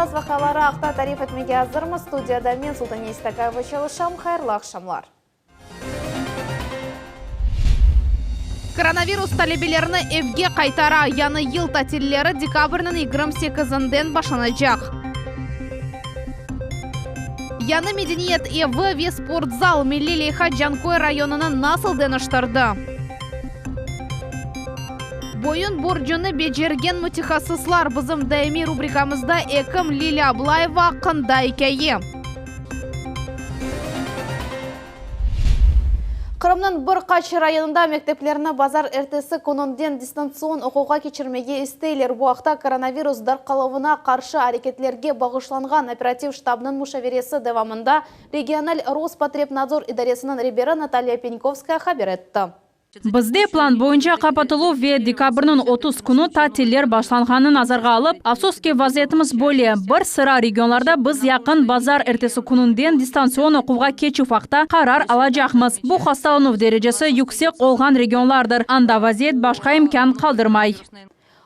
Таз вақалары ақта тариф етмеге азырмыз. Студияда мен Султан Естакаева çalışам. Хайырлы ақшамлар. Коронавирус талебелеріні evге қайтара, яны ел тәтелері декабрның 28-ден башланacak. Яны Медениет Евы ve спортзал Milli Leyha Jankoy rayonunu nasıl deniştirdi? Boyun borcunu becergen mütehassıslar bizim daimi rubrikamızda Ekim Lila Ablayeva qanday hikaye. Қырымның бір қач районында мектептеріне базар эртесі күнінден дистанцион оқуға кечірмеге істейлер. Бұл уақытта коронавирус дарқалауына қаршы әрекетлерге бағышланған оператив штабының мушавересі девамында региональ Роспотребнадзор идаресінің ребері Наталья Пеньковская хабар етті. Бізде план бойынша қапатылу ве декабрның 30 күні тәтелер башланғанын назарға алып, афсоске вазиетіміз бөле. Бір sıra регионларда біз яқын базар эртесі күнінден дистанцион оқуға кечу фақта қарар алacağımız. Бұл хасталану дәрежесі yüksek olған регионлардыр. Анда вазиет башқа имкан қалдырмай.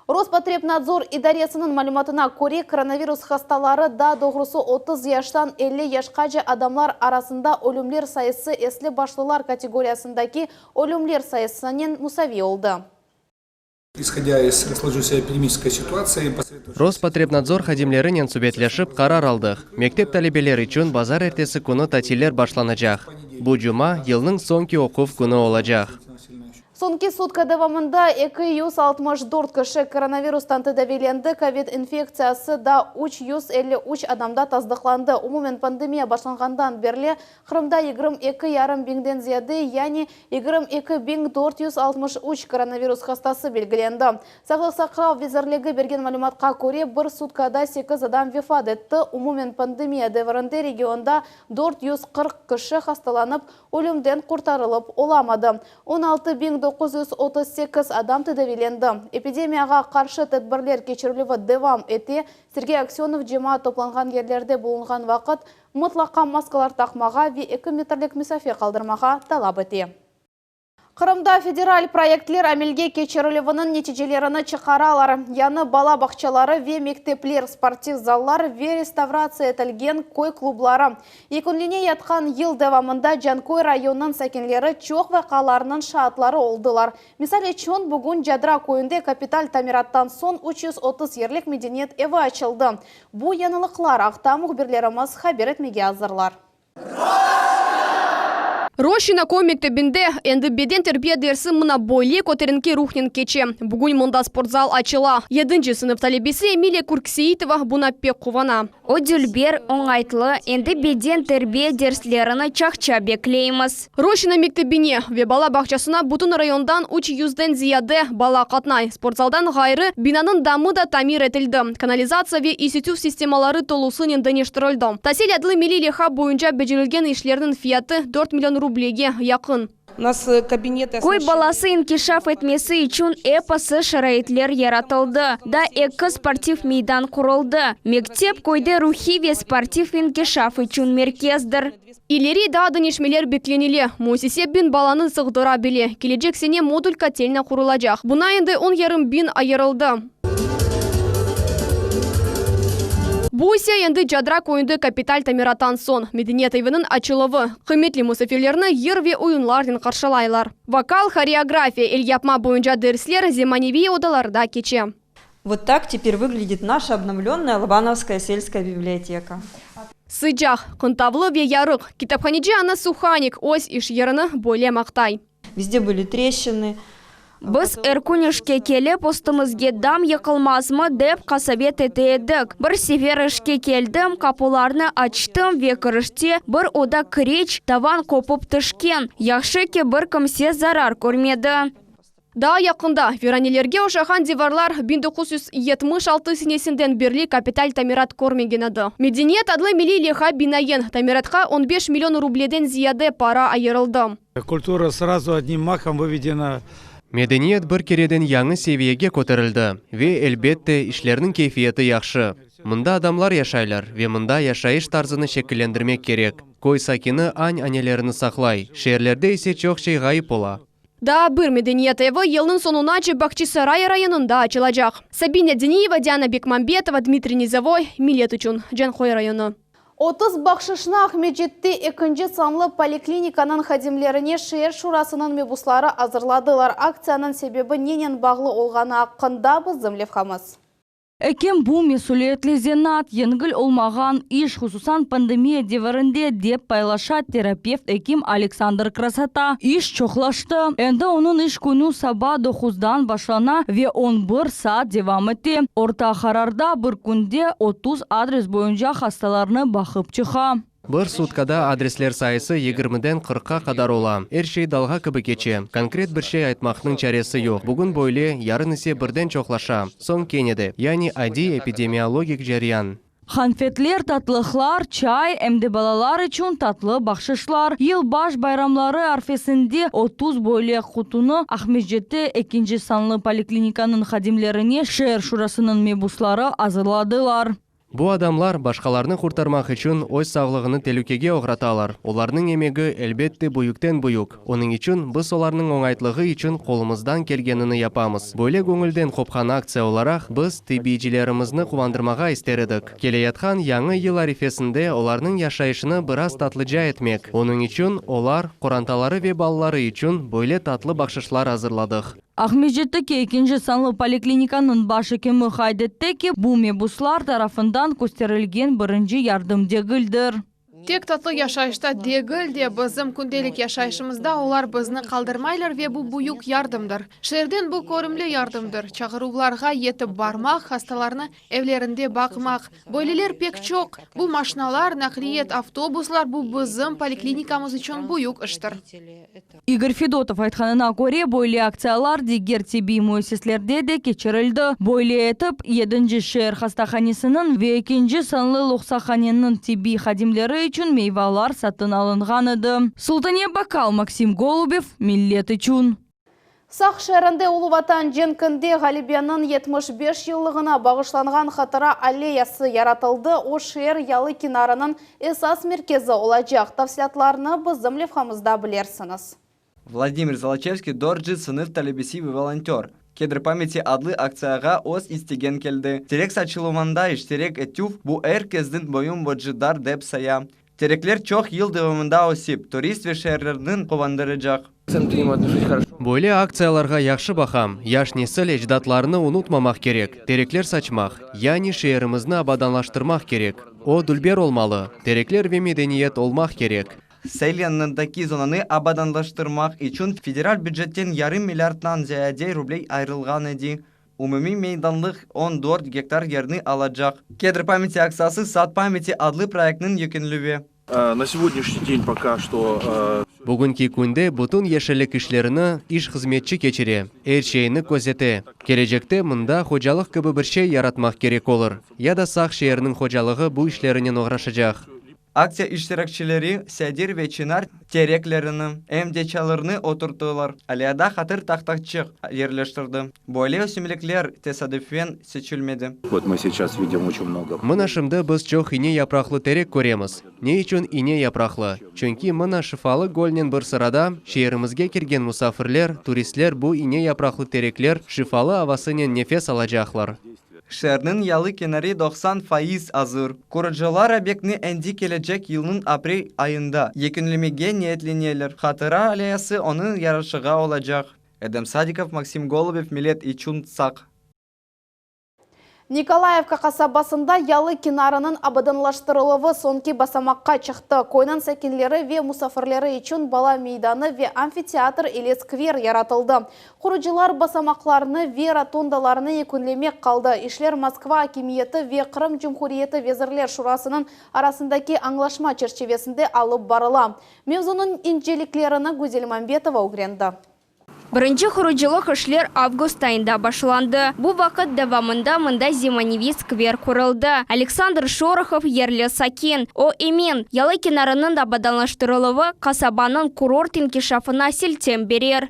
Роспотребнадзор идаресінің мәліметіне көре коронавирус хасталары да doğrusu 30 яштан 50 яшқа адамлар арасында өлімлер сайысы эслі башлылар категориясындаки өлімлер сайысынан мусави олды. Исходя из сложившейся эпидемической ситуации, Роспотребнадзор хадимлерінен субетлешіп қарар алдық. Мектеп талебелері үшін базар эртесі күні тәтелер башланacak. Бұл жұма елның соңки оқув күні олacak. Сонки сутка давамында 264 кіші коронавирустан тедавиленді, ковид-инфекциясы да 353 адамда таздықланды. Умумен пандемия башланғандан берле Қырымда 22,5 биңден зияды, яғни 22,463 коронавирус хастасы белгіленді. Сақлық сақырау визірлігі берген мәліметқа көре бір суткада 8 адам вефат етті. Умумен пандемия деварынды регионда 440 кіші хасталанып, өлімден құртарылып оламады. 16,938 адам тедавиленді. Эпидемияға қаршы тәдбірлер кечірілігі девам ете, Сергей Аксенов жема топланған ерлерде болынған вақыт мұтлақа маскалар тақмаға ве 2 метрлік месафе қалдырмаға талап ете. Қырымда федераль проектлер әмелге кечірілігінің нәтижелеріні чықаралар. Яны бала бақчалары ве мектеплер, спортив заллар ве реставрация етілген кой клублары. Екінлене ятқан ел девамында Жанкой районының сәкенлері чоқ вақаларының шаатлары олдылар. Мисал үшін бүгін Жадра койынде капиталь тамираттан сон 330 ерлік Медениет Евы açılды. Бұл янылықлар ақта мұхберлеріміз хабар етмеге азырлар. Рошина мектебінде әнді беден терпе дерсі мұна бойле көтерінке рухнен кече. Бүгін мұнда спортзал ачыла. 7-ші сынып талебесі Эмилия Курксеитова бұна пек қувана. Өділбер оңайтлы әнді беден терпе дерслеріні чақча беклейміз. Рошина мектебіне ве бала бақчасына бұтын райондан 300-ден зияде бала қатнай. Спортзалдан ғайры бинанын дамы да тамир етілді. Канализация ве институт системалары толусын енденештірілді. Тасель адлы Milli Leyha бойынша бежірілген ішлерінің фияты 4 миллион рублеге яқын. Кой баласы инкишаф етмесі үшін эпасы шарайтлер яратылды. Да екі спортив мейдан құрылды. Мектеп койды рухи ве спортив инкишаф үшін меркездір. Илери да дынешмелер бекленілі. Мусесе бин баланы сығдыра біле. Келечек сене модуль котельна құрылacak. Бұна енді 10,5 бин айырылды. Бұйся енді Жадра койынды капиталь тамиратан сон. Медениет Евінің açылывы. Қыметлі мұсафирлеріні ерве ойынлардың қаршылайлар. Вокал, хореография, ел-япма бойынша дәріслер земаневи одаларда кече. Вот так теперь выглядит наша обновленная Лобановская сельская библиотека. Сыджақ, қынтавлы ве ярық. Китапханеджи ана суханик, ось иш еріні бойле мақтай. Везде были трещины. Біз әркөнішке келіп, ұстымызге дам еқылмазмы деп қасабет етедік. Бір северішке келдім, капуларны ачтым векіріште, бір ода кіреч таван қопып түшкен. Яқшыке бір кімсе зарар көрмеді. Да, яқында веранелерге ошахан деварлар 1976 сенесінден берли капиталь тамират көрмегенеді. Медениет адлы Milli Leyha бинаен тамиратқа 15 миллион рубледен зияде пара айырылды. Культура сразу одним махом выведена. Медениет бір кереден яңы севиеге көтерілді. Ве әлбетте ішлерінің кейфиеті яқшы. Мұнда адамлар яшайлар, ве мұнда яшайыш тарзыны шекілендірмек керек. Кой сакины ань-анелеріні сақлай. Шерлерде есе чоқ шей ғайып ола. Да, бір мәдениет евы елнің сонуначы Бахчисарай районында açılacak. Сабина Дениева, Диана Бекмамбетова, Дмитрий Низовой, Милет үшін, Жанхой районы. 30 бақшышына Ахмеджетте екінші санлы поликлиниканың хадимлеріне шер шурасының мебуслары азырладылар. Акцияның себебі ненен бағлы олғаны аққында біздім левхамыз. Экем бу месулиетлі зенат, енгіл олмаған иш, хусусан пандемия деверінде деп пайлаша терапевт Эким Александр Красота. Иш чоқлашты. Энді оның иш күні саба 9-дан башлана ве 11 саат девам етті. Орта қарарда бір күнде 30 адрес бойынша хасталарны бақып чыға. Бір суткада адреслер сайысы 20-ден 40-қа қадар ола. Әршей далға кібі кече. Конкрет бір шей айтмақның чаресі yok. Бүгін бойле ярынысы бірден чоқлаша. Сон кенеді, яни ади эпидемиологик жариян. Ханфетлер, татлықлар, чай, әмді балалар үшін татлы бақшышлар. Ел баш байрамлары арфесінде 30 бойле құтыны Ахмеджетте 2-ші санлы поликлиниканың хадимлеріне шер шурасының мебуслары азырладылар. Бу адамлар башқаларны құртармақ үшін өз сағлығыны телукеге оғраталар. Оларның емегі әлбетті бұйықтен бұйық. Оның үшін біз оларның оңайтлығы үшін қолымыздан келгенini япамыз. Бөлек өңілден қопқан акция оларақ біз тибижилерімізні қуандырмаға істерідік. Келеятқан яңы ел арифесінде оларның яшайышыны біраз татлыжа етмек. Оның үшін олар құранталары ве балалары үшін бөле татлы бақшышлар азырладық. Ахмеджетте 2-ші санлы поликлиниканың башы кемі хайдетте ки бұл мебуслар тарафындан көстерілген бірінші ярдым дегілдір. Тек татлы яшайышта дегіл де біздің күнделік яшайышымызда олар бізні қалдырмайлар ве бұл бұйық ярдымдыр. Шерден бұл көрімлі ярдымдыр. Чағыруларға етіп бармақ, хасталарны evlerінде бақымақ. Бойлелер пек чоқ. Бұл машиналар, нақлиет, автобуслар бұл біздің поликлиникамыз үшін бұйық іштір. Игорь Федотов айтқанына көре бойле акциялар дегер теби мөсеслерде де кечірілді. Бойле етіп, 7-ші шер хастаханесінің ве 2-ші санлы лоқсаханенің теби хадимлері үшін мейвалар сатын алынған еді. Султане Бакал, Максим Голубев, Миллет үшін. Сақ шәрінде Улуватан женкінде Ғалибияның 75 жылығына бағышланған хатыра аллеясы яратылды. О шер ялы кинарының esas меркезі олачақ. Тавсиятларыны біздім левхамызда білерсіңіз. Владимир Золочевский дорджи сынып талебесивый волонтер. Кедр памяти адлы акцияға оз истеген келді. Терек сачылыманда іштерек әтюв бұ әркездің бойын боджидар деп сая. Тереклер чоқ ел девамында осип, турист вешерлердің қовандырыжақ. Бойле акцияларға яқшы бақам, яш несіл еждатларыны ұнытмамақ керек. Тереклер сачмақ, яни шеерімізні абаданлаштырмақ керек. О дүлбер олмалы, тереклер ве медениет олмақ керек. Сейленнендeki zonаны абаданлаштырмақ için федераль бюджеттен yarım milyarddan ziyade рублей ayrılgan edi. Umumi meydanlık 14 gektar yerini alacak. Кедр памяти акциясы Сад памяти adlı проектінің yükünlüğü. На сегодняшний день пока что... Бүгінгі күнде бұтын ешілік ішлеріні іш қызметші кечере, әршейіні көзеті. Кележекте мұнда хожалық кібі бір шей яратмақ керек олыр. Яда сақ шеерінің хожалығы бұл ішлерінен оғрашыжақ. Акция iştirakçileri Sedir ve Çınar tereklerini, emdeçalarını oturttular. Aliyada hatır taktakçık yerleştirdi. Böyle ösümlükler tesadüfen seçilmedi. Вот мы сейчас видим очень много. Мына шымды біз чоқ ине япрақлы терек көреміз. Не үшін ине япрақлы? Чөнки мына шифалы гольнен бір сырада шеерімізге келген мұсафірлер, туристлер бұл ине япрақлы тереклер шифалы авасынен нефес алacaqlar. Şehrin yalı kenarı 90% hazır. Kurucular объектni endi gelecek yılın aprel ayında yekünlemeye niyetlenirler. Hatıra aleyası onun yarışığı olacak. Edem Sadikov, Максим Голубев, Millet için sak. Николаевка қасабасында ялы кинарының абаданлаштырылығы сонки басамаққа чықты. Койнан сәкенлері ве мұсафірлері үшін бала мейданы ве амфитеатр или сквер яратылды. Құрыжылар басамақларыны ве ротондаларыны екінлемек қалды. Ишлер Москва акимиеті ве Қырым Жүмхуриеті везірлер шурасының арасындаки аңлашма черчевесінде алып барыла. Мевзунun инжеліклеріні Гүзел Мамбетова угренді. Бірінші құрыжылық ішлер август айында башланды. Бұл вақыт давамында мұнда Зиманеви сквер құрылды. Александр Шорохов, Ерлі Сакен, О Эмен, ялы кенарының абаданлаштырылығы қасабаның курорт инкишафына селтем берер.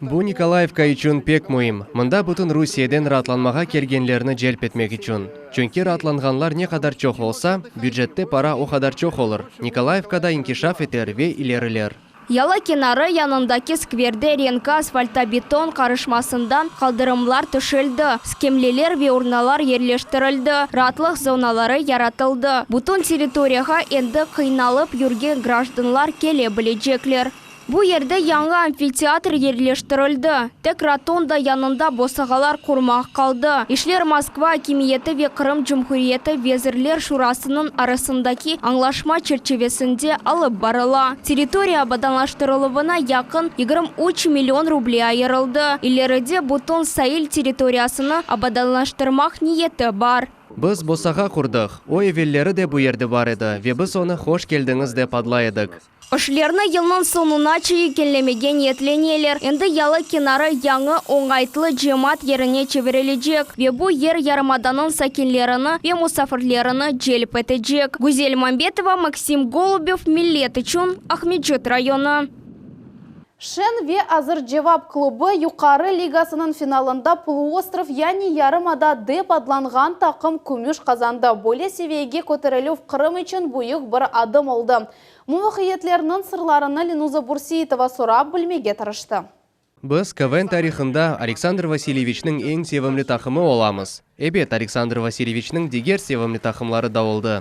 Бұл Николаевка үшін пек мұйым. Мұнда бұтын Русияден ратланмаға келгенлеріні желп етмек үшін. Чөнки ратланғанлар не қадар чоқ олса, бюджетте пара о қадар чоқ олыр. Николаевкада инкишаф етер ве илерілер. Яла кенары янындaki скверде ренка асфальтобетон карышмасындан калдырымлар төшелді. Скемлелер ве урналар ерлештірілді. Ратлық зоналары яратылды. Бутон территорияға енді қиналып юрген гражданлар келе білежеклер. Бу ерде яңы амфитеатр ерлештірілді. Тек ротонда янында босағалар құрмақ қалды. Ишлер Москва Акимиеті ве Қырым Жұмхуриеті Везірлер Шурасының арасындаки аңлашма черчевесінде алып барыла. Территория абаданлаштырылыбына якын 23 миллион рублей айырылды. Илеріде Бутон Сайыл территориясыны абаданлаштырмақ ниеті бар. Біз босаға құрдық. Ой евеллері де бұ ерді бар еді. Ве біз оны хош келдіңіз деп адлайдық. Ошлерны елнын сонуна чейі келемеген етленелер. Енді ялы кенары яңы оңайтлы жемат еріне чеверележек. Ве бұ ер ярымаданын сакенлеріні ве мусафірлеріні желіп етежек. Гузель Мамбетова, Максим Голубев, Милет үшін, Ахмеджет районы. Шен ве азыр жевап клубы юқары лигасының финалында полуостров яни ярымада деп адланған тақым күміш қазанды. Боле севейге көтеріліп Қырым үшін бұйық бір адым олды. Мұвақиетлерінің сырларыны Ленуза Бурсиетова сұрап білмеге тырышты. Біз КВН тарихында Александр Васильевичнің ең севімлі тақымы оламыз. Эбет Александр Васильевичнің дегер севімлі тақымлары да олды.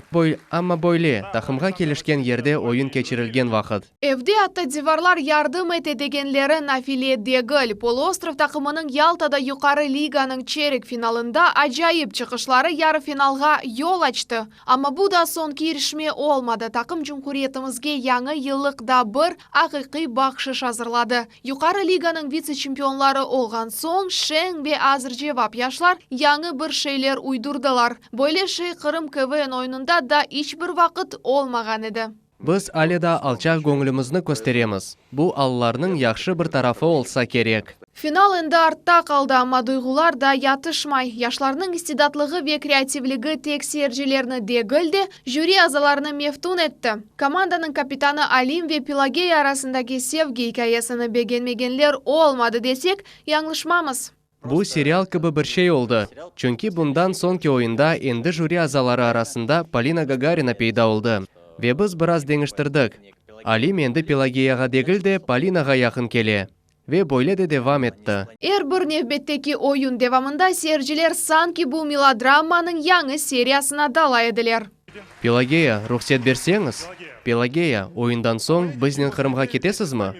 Амма бойле, тақымға келішкен ерде ойын кечірілген вақыт. Evde атты диварлар ярдым ете дегенлері Нафиле Дегіл. Полуостров тақымының Ялтада юқары лиганың черек финалында ажайып чықышлары яры финалға yol açты. Amma bu da son kirişme olmadı. Takım Cumhuriyetimizge яңы yıllıkda bir ақиқи бақшыш hazırladı. Yuqarı liganın vice-çempionları olğan son Şen ve azır cevap yaşlar яңы bir şeyler uydurdular. Böyle şey Kırım КВН oyununda da hiçbir vakit olmagan edi. Біз аледа алчақ көңілімізні көстереміз. Бұл алларының яқшы бір тарафы olsa керек. Final indi artta kaldı ama duygular da yatışmay. Yaşlarının istidatlığı ve kreativliği tek seyircilerini degildi, jüri azalarını meftun etti. Komandanın kapitanı Alim ve Pelageya arasındaki sevgi hikayesini beğenmegenler olmadı desek yanlışmamız. Bu serial gibi bir şey oldu. Çünkü bundan sonki oyunda endi jüri azaları arasında Polina Gagarina peyda oldu. Ve biz biraz deniştirdik. Alim endi Pelageyaga degildi, Polinaga yakın kele. Ve böyle de devam etti. Bir növbetteki oyun devamında seyirciler sanki bu melodramanın яңы seriyasına dalay ediler. Pelageya, ruhsat berseniz. Pelageya, oyundan son bizden Kırımga ketesiz mi?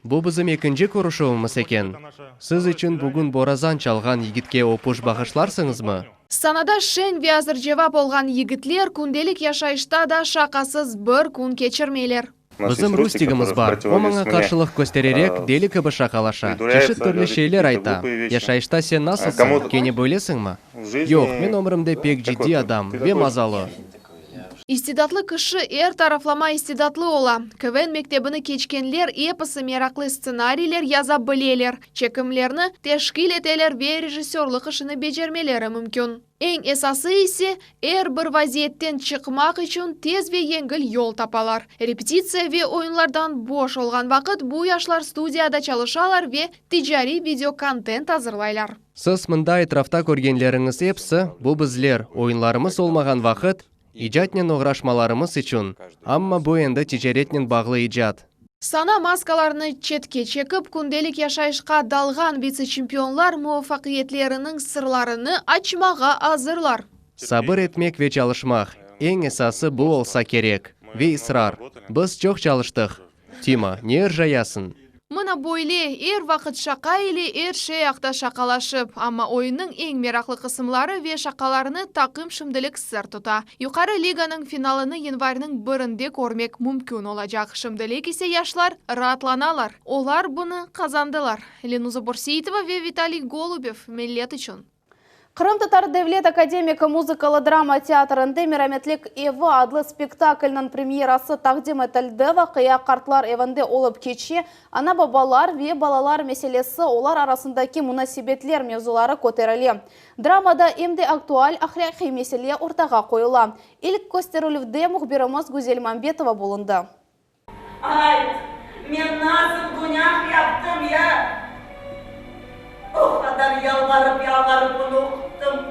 Bu bizim ikinci көрішуіміз екен. Siz için bugün borazan çalgan yigitke opuş bağışlarsınız mı? Sanada Şen ve azır cevap olgan yigitler kundelik yaşayışta da şakasız bir kun geçirmeyler. Bizim Rustigimiz var. O bana karşılık göstererek deli gibi şakalaşa. Çeşit türlü şeyler ayta. Yaşayışta sen nasılsın? Keni böylesin mi? Yok, men ömrümde pek ciddi adam ve mazalı. İstidatlı kişi taraflama istidatlı ola. КВН mektebini keçkenler eposu meraklı ssenariler yaza bileler. Çekimlerini teşkil eteler ve rejissörlük işini becermeleri mümkün. En esası ise bir vaziyetten çıkmak için tez ve yengil yol tapalar. Repetisiya ve oyunlardan boş olgan vakit bu yaşlar studiyada çalışalar ve ticari video kontent hazırlaylar. Siz mında etrafta görgenleriniz hepsi bu bizler oyunlarımız olmagan vakit icatnen uğraşmalarımız için. Ama bu endi ticaretnen bağlı icat. Sana maskalarını çetke çekip kundelik yaşayışka dalgan vice-çempionlar muvaffakiyetlerinin sırlarını açmağa hazırlar. Sabır etmek ve çalışmak. En esası bu olsa gerek. Ve ısrar. Biz çok çalıştık. Tima, ne ırjayasın? Mına böyle vakit şaka ile şey akta şakalaşıp ama oyunun en meraklı kısımları ve şakalarını takım şimdilik sır tuta. Yukarı liganın finalını yanvarının birinde görmek mümkün olacak. Şimdilik ise yaşlar rahatlanalar. Olar bunu kazandılar. Ленуза Бурсиетова ve Vitaliy Golubев millet için. Қырым Татар Devlet Akademik Muzikalı Drama Teatrında Merametlik Evi adlı spektaklının premierası taqdim etildi. Vaqia Qartlar evinde olup keçi, ana babalar ve balalar meselesi olar arasındaki münasibetler mevzuları ko'tarildi. Dramada emdi aktual ahlaki mesele ortaga qo'yildi. İlk gösteriluvde muhbirimiz Güzel Mambetova bulundu. Ay, men nasıl günah yaptım ya? O kadar yalvarıp bunu okuttum.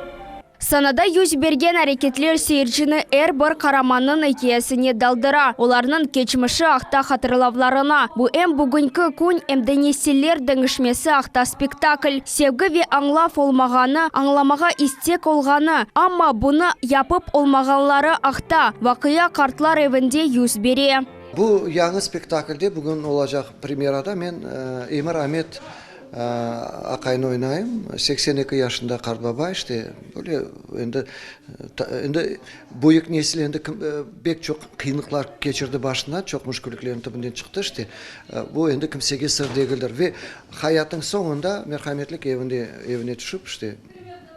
Санада юз берген әрекетлер сейірчіні бір қараманның екесіне далдыра. Оларның кечміші ақта қатырлавларына. Бұ бүгінгі күн әмденеселер діңішмесі ақта спектакль. Севгі ве аңлав олмағаны, аңламаға истек олғаны. Амма бұны япып олмағанлары ақта. Вақия қартлар евінде юз бере. Бұл яңы спектакльде бүгін олажақ премьерада мен Эмир Амет Ақайын ойнайым. 82 yaşında Қартбаба іште. Енді бұйық несіл енді бек çok қиынлықлар кечірді башына, çok мүшкіліклерін түбінден шықты іште. Бұл енді кімсеге сыр дегілдір. Ве hayatın соңында мерхаметлік evine түшіп іште.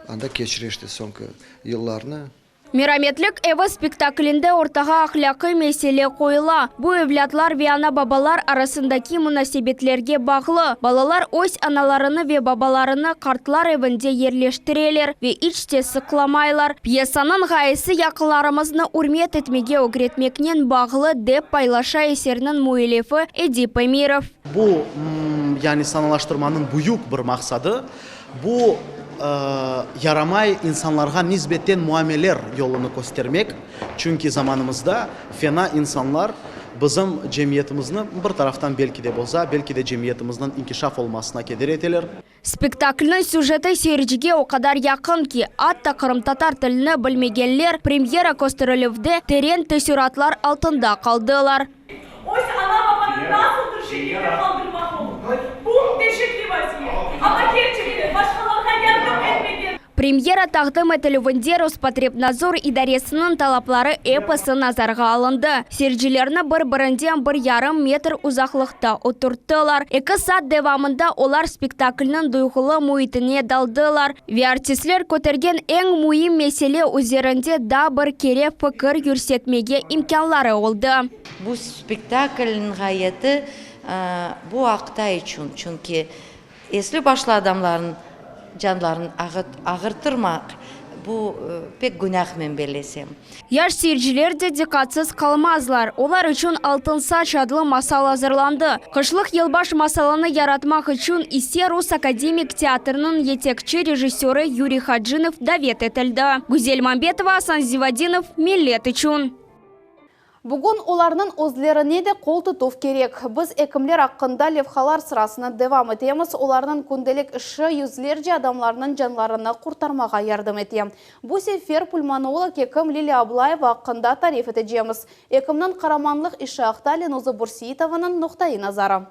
Анда кечірі іште соңғы yıllarını. Мераметлік эві спектаклінде ортаға ақляқы меселе қойыла. Бұл evlatlар ве ана бабалар арасындаки мұнасебетлерге бағлы. Балалар өз аналарыны ве бабаларыны қартлар evінде ерлештірелер ве ичте сықламайлар. Пьесаның ғайысы яқыларымызны үрмет етмеге өгретмекнен бағлы деп пайлаша есерінің муэлефі Эдип Эмиров. Бұл саналаштырманың бұйық бір мақсады. Бұл ярамай insanlarga nisbeten muameler yolunu göstermek. Çünkü zamanımızda fena insanlar bizim cemiyetimizin bir taraftan belki de bolsa, belki de cemiyetimizin inkişaf olmasına keder eteler. Spektaklның сюжеті seyirciге o kadar yakın ki hatta Kırım Tatar tilini bilmegenler premyera gösterilivde terin tesüratlar altında kaldılar. Oysa ana babanın nasıl bir şekilde kaldırmak olur? Bu teşekkür vaziyet. Ama gerçekten başkalarına yardım etmeden. Премьера тағдым етілівінде Роспотребнадзор идаресінің талаплары эпосы назарға алынды. Сержилеріні бір-бірінден 1,5 метр ұзақлықта отырттылар. 2 саат девамында олар спектаклінің дұйғылы мұйтіне далдылар. Ве артистлер көтерген ең мұйым меселе өзерінде да бір кере пікір көрсетмеге имканлары oldu. Bu spektaklın gayeti bu akta için. Çünkü esli başlı adamların canlarını ağırtırmak bu pek günah men belesem. Yaş seyirciler de dikkatsiz kalmazlar. Olar için Altın Saç adlı masal hazırlandı. Kışlık yılbaş masalını yaratmak için ise Rus Akademik Teatrının yetekçi rejissörü Yuriy Khadjinov davet etildi. Güzel Mambetova, Hasan Zivadinov, Millet için. Бүгін оларның өзлеріне де қол тұту керек. Біз әкімлер ақында левхалар сырасына девам етеміз. Оларның күнделік іші yüzlerce адамларының жанларына құртармаға ярдым етем. Бұл сефер пульмонолог әкім Лилия Аблаева ақында тариф етежеміз. Әкімнің қараманлық іші ақтален өзі Бурсиетованың нұқтайы назары.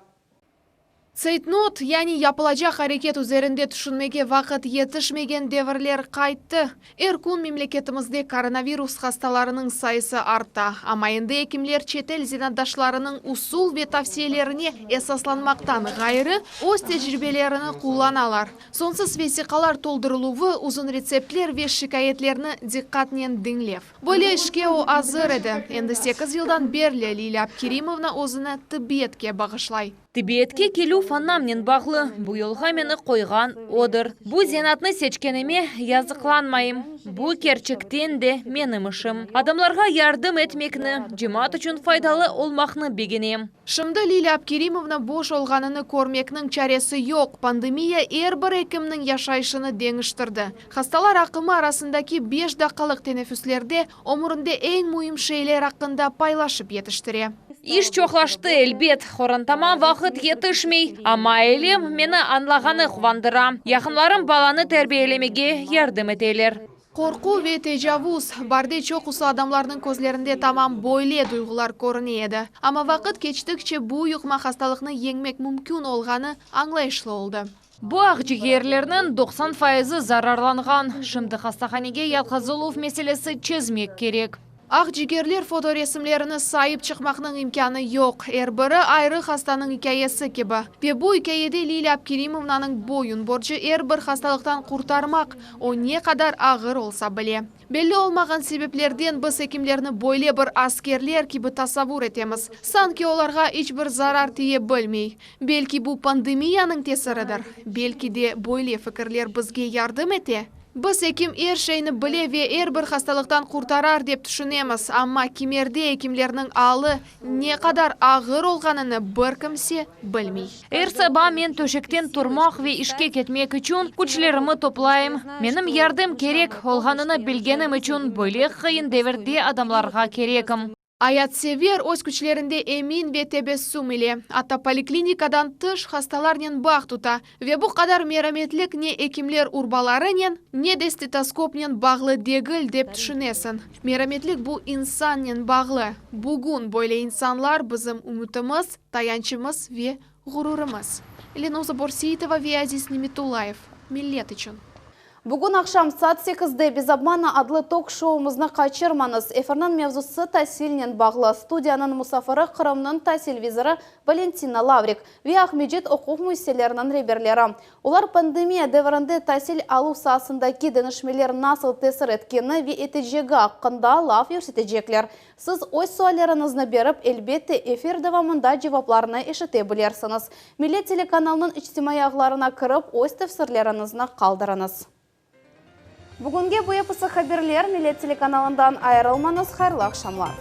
Цейтнот, яғни япылажақ әрекет üzerinde түшінмеге вақыт етішмеген девірлер қайтты. Күн мемлекетімізде коронавирус хасталарының сайысы артта. Амайынды екімлер четел зинадашларының усул ве тавсиелеріне esaslanмақтан ғайры өз тәжірибелеріні қоланалар. Сонсыз весиқалар толдырылуы ұзын рецептлер ве шикаетлеріні диққатнен діңлев. Бөлі ішке о азыр еді. Енді 8 жылдан берлі Лилия Абкеримовна өзіні Тибетке бағышлай. Тибетке келу фаннамнен бағлы. Бұл елға мені қойған одыр. Бұл зенатны сечкенеме язықланмайым. Бұл керчіктен де менім ішім. Адамларға ярдым етмекні, жемат үшін файдалы олмақны бегенем. Шымды Лилия Абкеримовна бош олғаныны көрмекнің чаресі yok. Пандемия бір екімнің яшайшыны деңіштірді. Хасталар ақымы арасындаки 5 дақалық тенефүслерде омырынды ең мұйым шейлер ақында пайлашып етіштіре. Иш чоқлашты әлбет, хорантама вақыт етішмей, ама әлем мені анлағаны қуандыра. Яқынларым баланы тәрбиелемеге ярдым етелер. Қорқу ве тежавуз барде чоқ ұсы адамлардың көзлерінде тамам бойле дұйғылар көрінеді. Ама вақыт кечтікче бұл юқма хасталықны еңмек мүмкін олғаны аңлайшлы олды. Бұл ақжігерлерінің 90% зарарланған. Шымды хастаханеге ятқазылув меселесі чезмек керек. Ақ жігерлер фоторесімлеріні сайып шықмақның имканы yok. Бірі айры хастаның икаясы кебі. Ве бұл икаяде Лилия Абкеримовнаның бойын борчы бір хасталықтан құртармақ. О не қадар ағыр олса біле. Белі олмаған себеплерден біз екімлеріні бойле бір аскерлер кебі тасавур етеміз. Санки оларға бір зарар тие білмей. Белки бұл пандемияның тесірідір. Белки де бойле фікірлер бізге ярдым ете. Біз екім шейіні біле ве бір хасталықтан құртарар деп түшінеміз. Амма кемерде екімлерінің алы не қадар ағыр олғаныны бір кімсе білмей. Саба мен төшектен тұрмақ ве ішке кетмек үшін күчлерімі топлайым. Менің ярдым керек, олғаныны білгенім үшін бөлек қиын деверде адамларға керекім. Аят север өз күчлерінде эмин ве тебессум иле. Ата поликлиникадан тыш хасталарнен бақ тута. Ве бұ қадар мераметлік не екімлер урбаларынен, не де стетоскопнен бағлы дегіл деп түшінесін. Мераметлік бұ инсаннен бағлы. Бүгін бойле инсанлар бізім үмітіміз, таянчымыз ве ғұрурымыз. Леноза Борсейтова ве Азиз Немитулаев. Миллет үшін. Бүгін ақшам саат 8-де без обмана адлы ток-шоуымызны қачырманыз. Эфирнан мевзусы тәсілінен бағлы. Студияның мұсафыры Қырымның тәсілвизірі Валентина Лаврик. Ве Ахмеджет оқуқ мүйселерінің реберлері. Олар пандемия дәвірінде тәсіл алу сасындаки дәнішмелер насыл тесір еткені ве етежегі аққында лав ерсетежеклер. Сіз ой суалеріңізні беріп, әлбетте эфир давамында жевапларына ешіте білерсіңіз. Милет телеканалының іштимай ағыларына кіріп, ой тәфсірлеріңізні қалдырыңыз. Бүгінге бұй епісі хаберлер Милет телеканалындан айырылмаңыз, қайырлы ақшамлар.